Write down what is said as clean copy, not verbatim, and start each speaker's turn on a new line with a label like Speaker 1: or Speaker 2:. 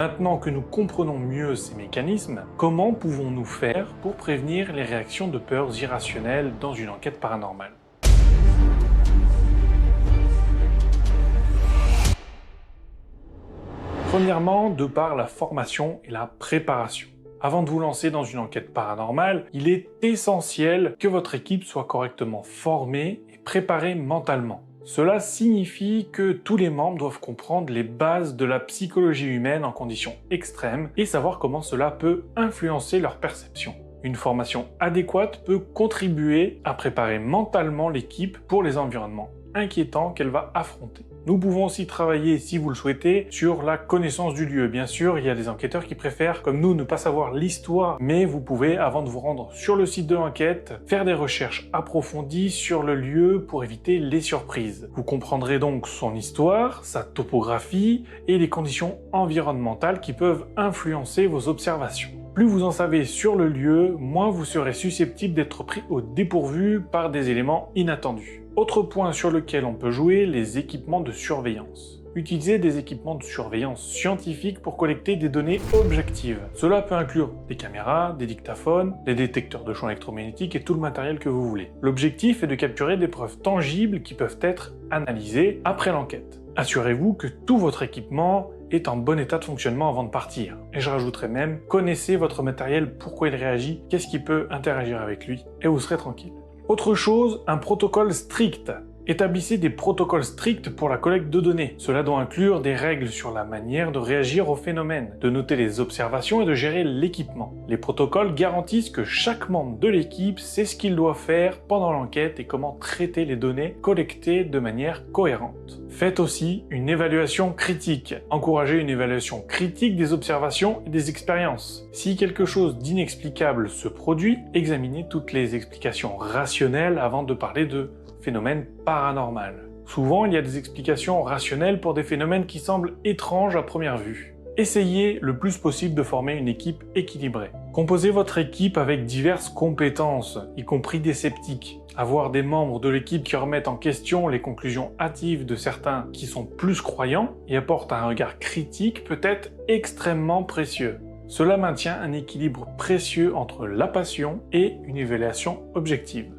Speaker 1: Maintenant que nous comprenons mieux ces mécanismes, comment pouvons-nous faire pour prévenir les réactions de peurs irrationnelles dans une enquête paranormale? Premièrement, de par la formation et la préparation. Avant de vous lancer dans une enquête paranormale, il est essentiel que votre équipe soit correctement formée et préparée mentalement. Cela signifie que tous les membres doivent comprendre les bases de la psychologie humaine en conditions extrêmes et savoir comment cela peut influencer leur perception. Une formation adéquate peut contribuer à préparer mentalement l'équipe pour les environnements inquiétants qu'elle va affronter. Nous pouvons aussi travailler, si vous le souhaitez, sur la connaissance du lieu. Bien sûr, il y a des enquêteurs qui préfèrent, comme nous, ne pas savoir l'histoire, mais vous pouvez, avant de vous rendre sur le site de l'enquête, faire des recherches approfondies sur le lieu pour éviter les surprises. Vous comprendrez donc son histoire, sa topographie et les conditions environnementales qui peuvent influencer vos observations. Plus vous en savez sur le lieu, moins vous serez susceptible d'être pris au dépourvu par des éléments inattendus. Autre point sur lequel on peut jouer, les équipements de surveillance. Utilisez des équipements de surveillance scientifiques pour collecter des données objectives. Cela peut inclure des caméras, des dictaphones, des détecteurs de champs électromagnétiques et tout le matériel que vous voulez. L'objectif est de capturer des preuves tangibles qui peuvent être analysées après l'enquête. Assurez-vous que tout votre équipement est en bon état de fonctionnement avant de partir. Et je rajouterai même, connaissez votre matériel, pourquoi il réagit, qu'est-ce qui peut interagir avec lui, et vous serez tranquille. Autre chose, un protocole strict. Établissez des protocoles stricts pour la collecte de données. Cela doit inclure des règles sur la manière de réagir au phénomène, de noter les observations et de gérer l'équipement. Les protocoles garantissent que chaque membre de l'équipe sait ce qu'il doit faire pendant l'enquête et comment traiter les données collectées de manière cohérente. Faites aussi une évaluation critique. Encouragez une évaluation critique des observations et des expériences. Si quelque chose d'inexplicable se produit, examinez toutes les explications rationnelles avant de parler de phénomène paranormal. Souvent, il y a des explications rationnelles pour des phénomènes qui semblent étranges à première vue. Essayez le plus possible de former une équipe équilibrée. Composez votre équipe avec diverses compétences, y compris des sceptiques. Avoir des membres de l'équipe qui remettent en question les conclusions hâtives de certains qui sont plus croyants et apportent un regard critique peut être extrêmement précieux. Cela maintient un équilibre précieux entre la passion et une évaluation objective.